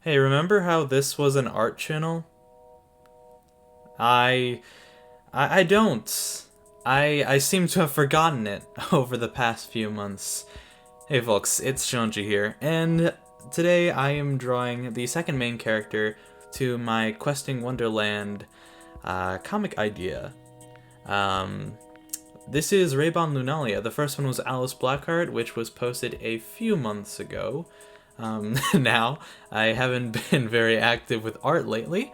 Hey, remember how this was an art channel? I I don't. I seem to have forgotten it over the past few months. Hey folks, it's Shonji here, and today I am drawing the second main character to my Questing Wonderland comic idea. Um, this is Rabon Lunalia. The first one was Alice Blackheart, which was posted a few months ago. Now, I haven't been very active with art lately,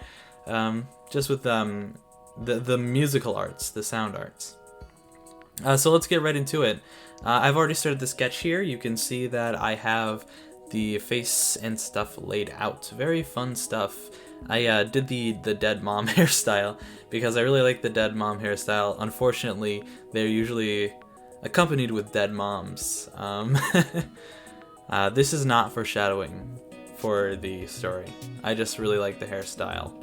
just with the musical arts, the sound arts. So let's get right into it. I've already started the sketch here. You can see that I have the face and stuff laid out. Very fun stuff. I did the dead mom hairstyle because I really like the dead mom hairstyle. Unfortunately, they're usually accompanied with dead moms. This is not foreshadowing for the story. I just really like the hairstyle.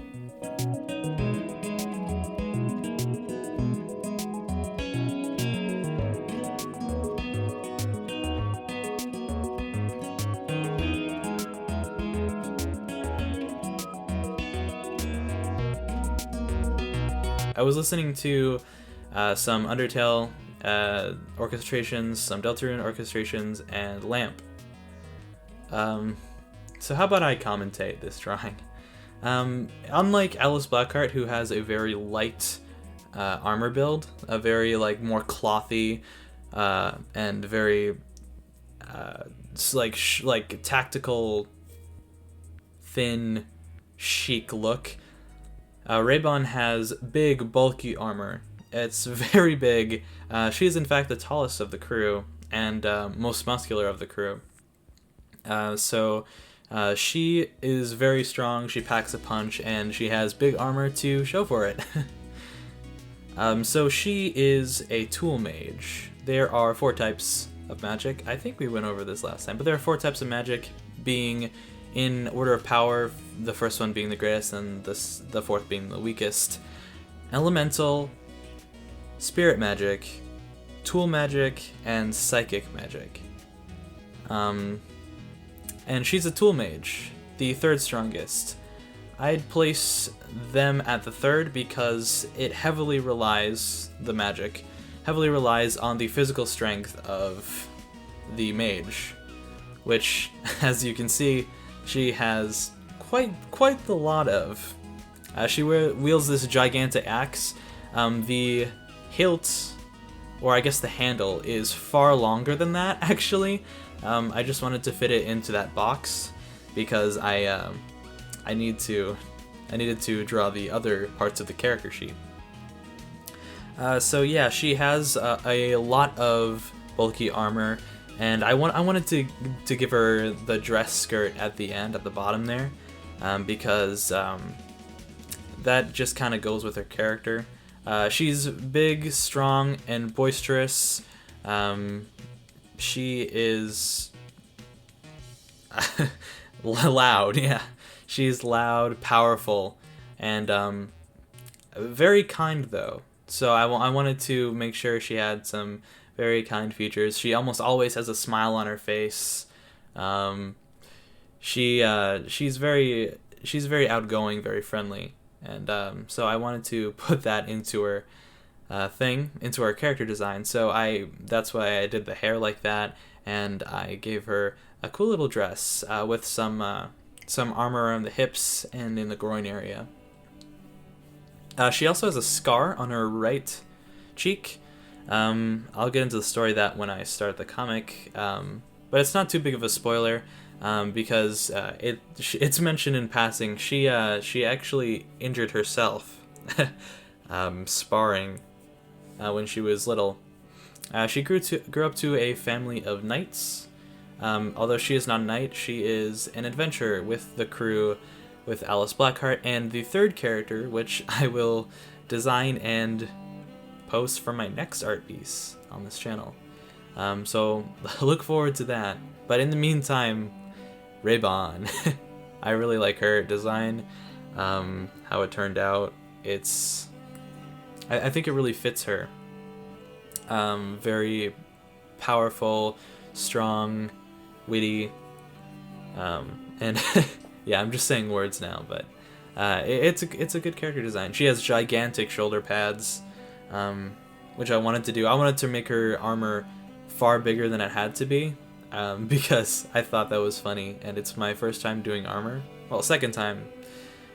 I was listening to some Undertale orchestrations, some Deltarune orchestrations, and Lamp. So how about I commentate this drawing? Unlike Alice Blackheart, who has a very light armor build, a very more clothy and very tactical, thin, chic look. Rabon has big, bulky armor. It's very big. She is in fact the tallest of the crew and most muscular of the crew. So she is very strong, she packs a punch, and she has big armor to show for it. So she is a tool mage. There are 4 types of magic. I think we went over this last time, but there are 4 types of magic, being in order of power, the first one being the greatest and the fourth being the weakest. Elemental, spirit magic, tool magic, and psychic magic. And she's a tool mage, the 3rd strongest. I'd place them at the 3rd because it heavily relies on the physical strength of the mage, which, as you can see, she has quite the lot of. She wields this gigantic axe. The hilt, or I guess the handle, is far longer than that, actually. I just wanted to fit it into that box because I needed to draw the other parts of the character sheet. So yeah, she has a lot of bulky armor, and I wanted to give her the dress skirt at the end, at the bottom there, because that just kind of goes with her character. She's big, strong, and boisterous. She is loud, yeah. She's loud, powerful, and very kind, though. So I wanted to make sure she had some very kind features. She almost always has a smile on her face. She's very outgoing, very friendly, and so I wanted to put that into her into our character design. So that's why I did the hair like that, and I gave her a cool little dress with some armor around the hips and in the groin area. She also has a scar on her right cheek. I'll get into the story of that when I start the comic, but it's not too big of a spoiler because it's mentioned in passing. She actually injured herself sparring when she was little. She grew up to a family of knights. Although she is not a knight, she is an adventurer with the crew, with Alice Blackheart, and the 3rd character, which I will design and post for my next art piece on this channel. So look forward to that. But in the meantime, Rabon. I really like her design, how it turned out. I think it really fits her. Very powerful, strong, witty, and Yeah, I'm just saying words now, but it's a good character design. She has gigantic shoulder pads, which I wanted to do. I wanted to make her armor far bigger than it had to be, because I thought that was funny, and it's my first time doing armor. Well, second time,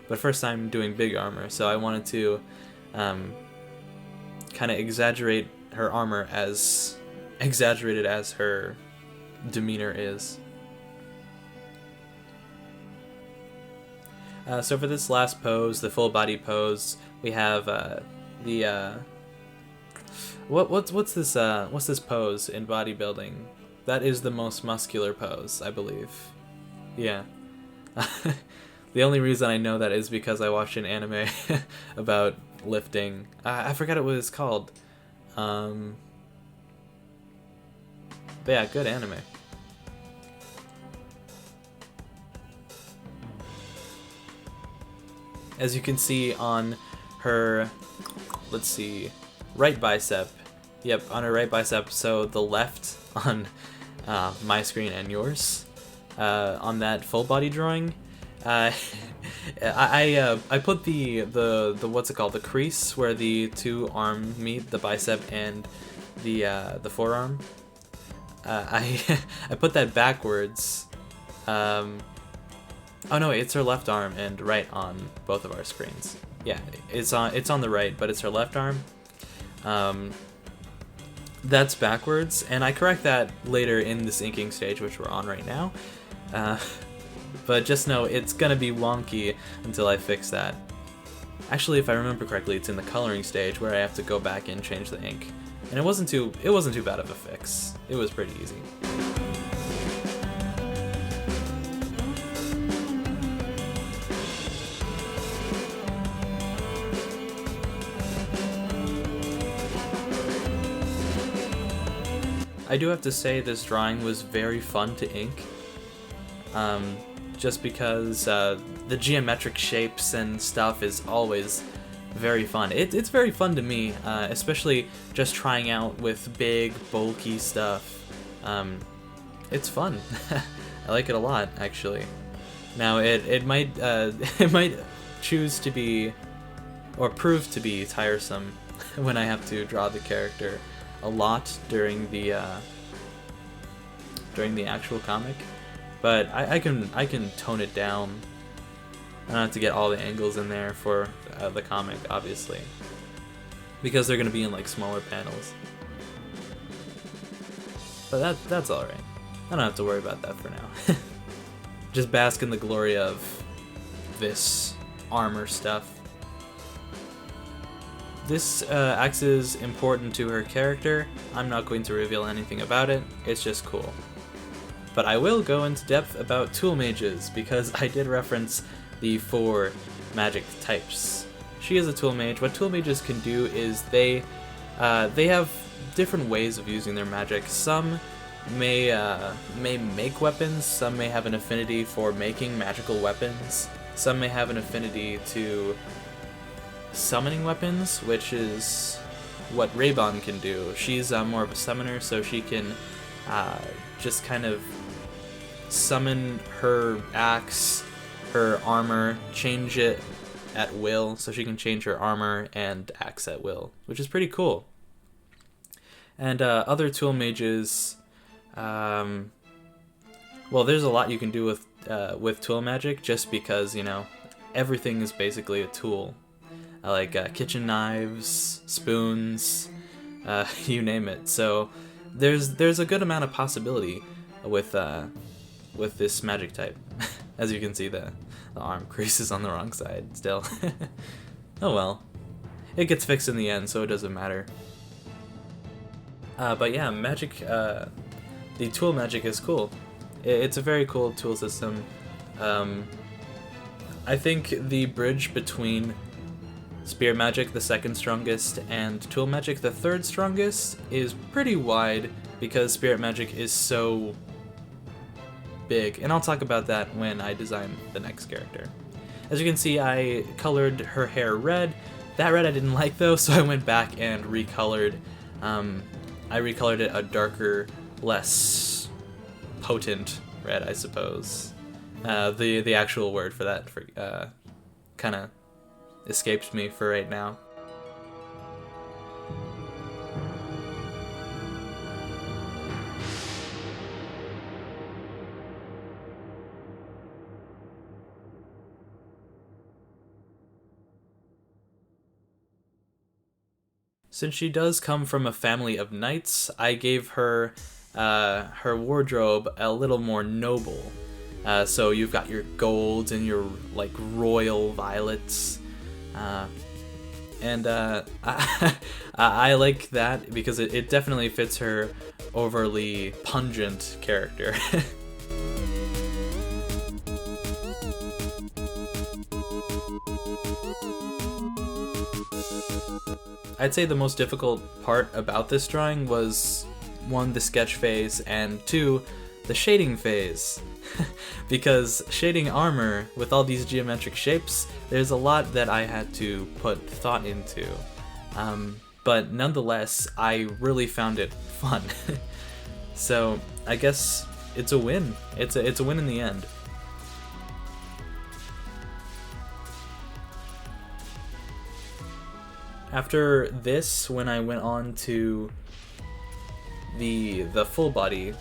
but first time doing big armor, so I wanted to kind of exaggerate her armor as exaggerated as her demeanor is. So for this last pose, the full body pose, we have what's this pose in bodybuilding? That is the most muscular pose, I believe. Yeah. The only reason I know that is because I watched an anime about lifting. I forgot what it's called. But yeah, good anime. As you can see on her, let's see, right bicep. Yep, on her right bicep, so the left on my screen and yours. On that full body drawing, I put the what's it called, the crease where the two arms meet, the bicep and the forearm. I put that backwards. Oh no, it's her left arm and right on both of our screens. Yeah, it's on the right, but it's her left arm. That's backwards, and I correct that later in this inking stage, which we're on right now. But just know it's gonna be wonky until I fix that. Actually, if I remember correctly, it's in the coloring stage where I have to go back and change the ink. And it wasn't too bad of a fix. It was pretty easy. I do have to say this drawing was very fun to ink, just because the geometric shapes and stuff is always very fun. It's very fun to me, especially just trying out with big, bulky stuff. It's fun. I like it a lot, actually. Now it might it might choose to be, or prove to be, tiresome when I have to draw the character a lot during the actual comic, but I can tone it down. I don't have to get all the angles in there for the comic, obviously, because they're gonna be in like smaller panels. But that's all right. I don't have to worry about that for now. Just bask in the glory of this armor stuff. This axe is important to her character. I'm not going to reveal anything about it, it's just cool. But I will go into depth about tool mages, because I did reference the 4 magic types. She is a tool mage. What tool mages can do is they have different ways of using their magic. Some may make weapons, some may have an affinity for making magical weapons, some may have an affinity to summoning weapons, which is what Rabon can do. She's more of a summoner, so she can just kind of summon her axe, her armor, change it at will, so she can change her armor and axe at will, which is pretty cool. And other tool mages, well, there's a lot you can do with tool magic, just because, you know, everything is basically a tool. Like kitchen knives, spoons, you name it. So there's a good amount of possibility with this magic type. As you can see, the arm crease is on the wrong side still. Oh well, it gets fixed in the end, so it doesn't matter. But yeah, magic, the tool magic is cool. It's a very cool tool system. I think the bridge between Spear Magic, the second strongest, and Tool Magic, the third strongest, is pretty wide because Spirit Magic is so big, and I'll talk about that when I design the next character. As you can see, I colored her hair red. That red I didn't like though, so I went back and recolored. I recolored it a darker, less potent red, I suppose. The actual word for that kind of escapes me for right now. Since she does come from a family of knights, I gave her her wardrobe a little more noble. So you've got your golds and your like royal violets, and I like that because it definitely fits her overly pungent character. I'd say the most difficult part about this drawing was, one, the sketch phase, and two, the shading phase. Because shading armor with all these geometric shapes, there's a lot that I had to put thought into. But nonetheless, I really found it fun. So I guess it's a win. It's a win in the end. After this, when I went on to the full body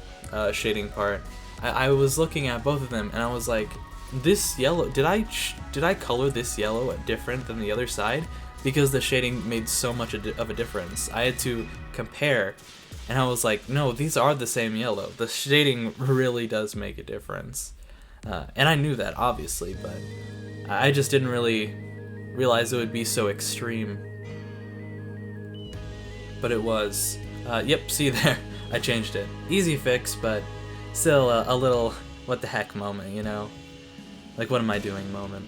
shading part, I was looking at both of them and I was like, this yellow, did I color this yellow different than the other side? Because the shading made so much of a difference. I had to compare, and I was like, no, these are the same yellow. The shading really does make a difference. And I knew that, obviously, but I just didn't really realize it would be so extreme. But it was. Yep, see there, I changed it. Easy fix, but still a little what the heck moment, you know? Like, what am I doing moment.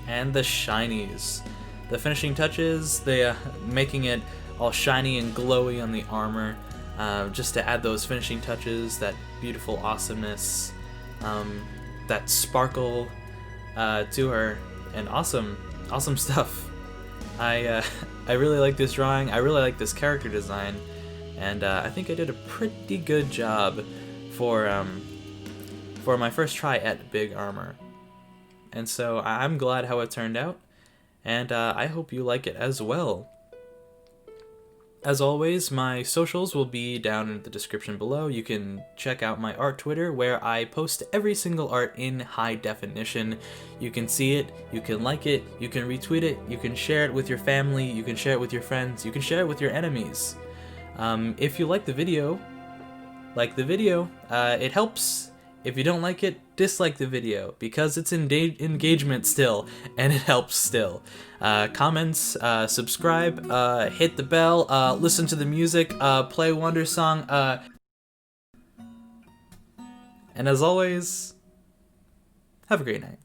And the shinies. The finishing touches, they making it all shiny and glowy on the armor. Just to add those finishing touches, that beautiful awesomeness, that sparkle to her, and awesome stuff. I really like this drawing. I really like this character design, and I think I did a pretty good job for my first try at big armor. And so I'm glad how it turned out, and I hope you like it as well. As always, my socials will be down in the description below. You can check out my art Twitter, where I post every single art in high definition. You can see it, you can like it, you can retweet it, you can share it with your family, you can share it with your friends, you can share it with your enemies. If you like the video, it helps. If you don't like it, dislike the video, because it's engagement still, and it helps still. Comments, subscribe, hit the bell, listen to the music, play Wonder Song, and as always, have a great night.